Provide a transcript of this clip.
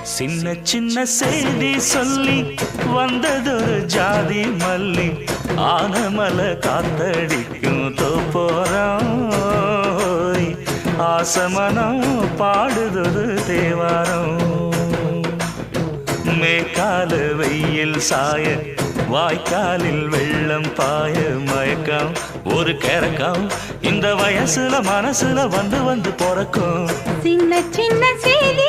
சின்ன சின்ன செய்தி சொல்லி வந்ததொரு ஜாதி மல்லி ஆனமல காத்தடிக்கும் தோப்போரம் ஆசமனம் பாடுதொரு தேவாரம் மேற்கால வெயில் சாய வாய்க்காலில் வெள்ளம் பாய மயக்கம் ஒரு கிறக்கம் இந்த வயசுல மனசுல வந்து வந்து பிறக்கும் சின்ன சின்ன செய்தி